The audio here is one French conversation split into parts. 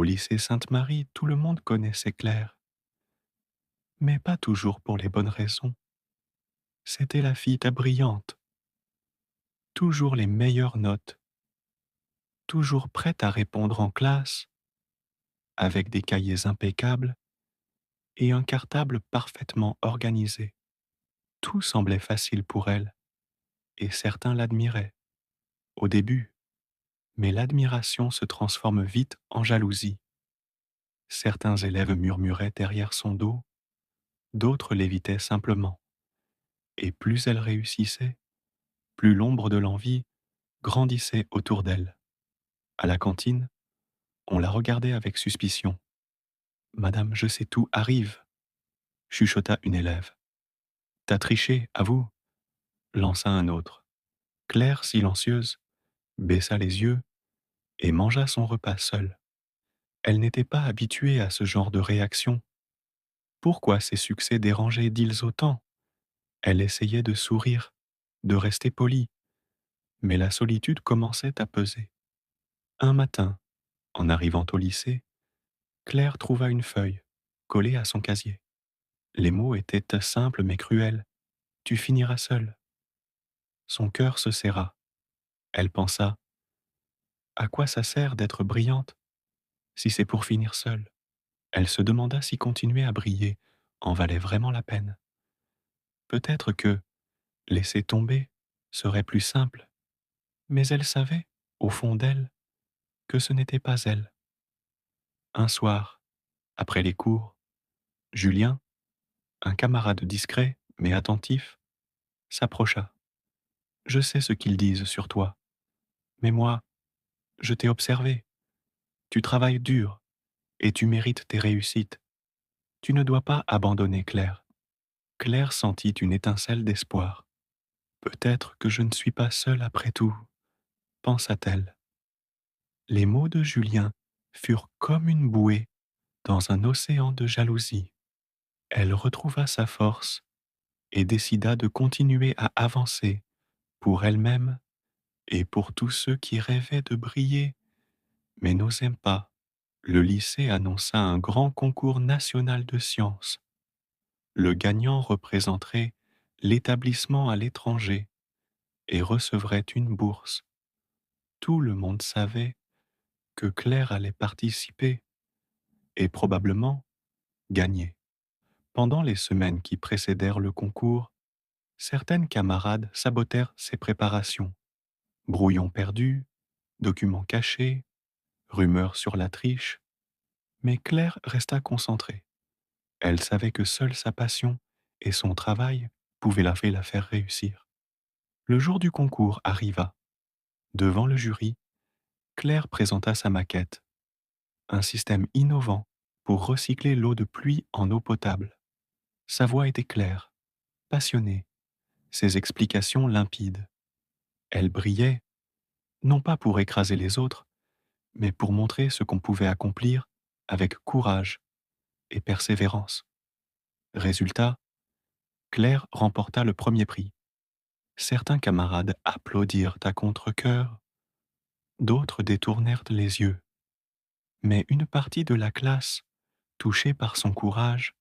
Au lycée Sainte-Marie, tout le monde connaissait Claire, mais pas toujours pour les bonnes raisons. C'était la fille brillante, toujours les meilleures notes, toujours prête à répondre en classe, avec des cahiers impeccables et un cartable parfaitement organisé. Tout semblait facile pour elle, et certains l'admiraient, au début, mais l'admiration se transforme vite en jalousie. Certains élèves murmuraient derrière son dos, d'autres l'évitaient simplement, et plus elle réussissait, plus l'ombre de l'envie grandissait autour d'elle. À la cantine, on la regardait avec suspicion. Madame, je sais tout, arrive, chuchota une élève. T'as triché, avoue, lança un autre. Claire, silencieuse, baissa les yeux et mangea son repas seule. Elle n'était pas habituée à ce genre de réaction. Pourquoi ces succès dérangeaient d'ils autant? Elle essayait de sourire, de rester polie, mais la solitude commençait à peser. Un matin, en arrivant au lycée, Claire trouva une feuille collée à son casier. Les mots étaient simples mais cruels. Tu finiras seule. Son cœur se serra. Elle pensa, à quoi ça sert d'être brillante si c'est pour finir seule? Elle se demanda si continuer à briller en valait vraiment la peine. Peut-être que laisser tomber serait plus simple, mais elle savait, au fond d'elle, que ce n'était pas elle. Un soir, après les cours, Julien, un camarade discret mais attentif, s'approcha. Je sais ce qu'ils disent sur toi, mais moi, je t'ai observé. Tu travailles dur et tu mérites tes réussites. Tu ne dois pas abandonner Claire. Claire sentit une étincelle d'espoir. Peut-être que je ne suis pas seule après tout, pensa-t-elle. Les mots de Julien furent comme une bouée dans un océan de jalousie. Elle retrouva sa force et décida de continuer à avancer pour elle-même et pour tous ceux qui rêvaient de briller mais n'osaient pas. Le lycée annonça un grand concours national de sciences. Le gagnant représenterait l'établissement à l'étranger et recevrait une bourse. Tout le monde savait que Claire allait participer et probablement gagner. Pendant les semaines qui précédèrent le concours, certaines camarades sabotèrent ses préparations. Brouillons perdus, documents cachés, rumeurs sur la triche, mais Claire resta concentrée. Elle savait que seule sa passion et son travail pouvaient la faire réussir. Le jour du concours arriva. Devant le jury, Claire présenta sa maquette, un système innovant pour recycler l'eau de pluie en eau potable. Sa voix était claire, passionnée, ses explications limpides. Elle brillait, non pas pour écraser les autres, mais pour montrer ce qu'on pouvait accomplir avec courage et persévérance. Résultat, Claire remporta le premier prix. Certains camarades applaudirent à contre-cœur, d'autres détournèrent les yeux. Mais une partie de la classe, touchée par son courage,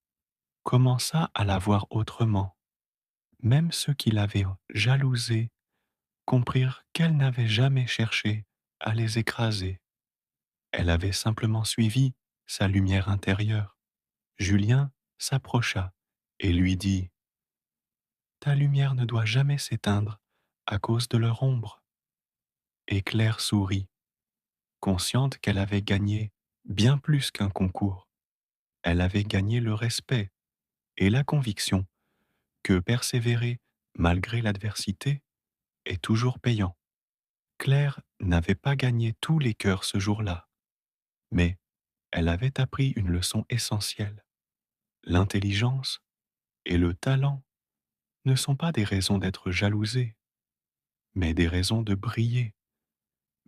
commença à la voir autrement. Même ceux qui l'avaient jalousée comprirent qu'elle n'avait jamais cherché à les écraser. Elle avait simplement suivi sa lumière intérieure. Julien s'approcha et lui dit: Ta lumière ne doit jamais s'éteindre à cause de leur ombre. Et Claire sourit, consciente qu'elle avait gagné bien plus qu'un concours. Elle avait gagné le respect et la conviction que persévérer malgré l'adversité est toujours payant. Claire n'avait pas gagné tous les cœurs ce jour-là, mais elle avait appris une leçon essentielle. L'intelligence et le talent ne sont pas des raisons d'être jalousée, mais des raisons de briller,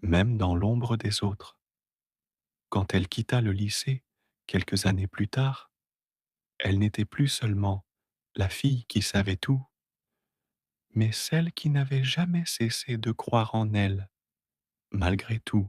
même dans l'ombre des autres. Quand elle quitta le lycée, quelques années plus tard, elle n'était plus seulement la fille qui savait tout, mais celle qui n'avait jamais cessé de croire en elle, malgré tout.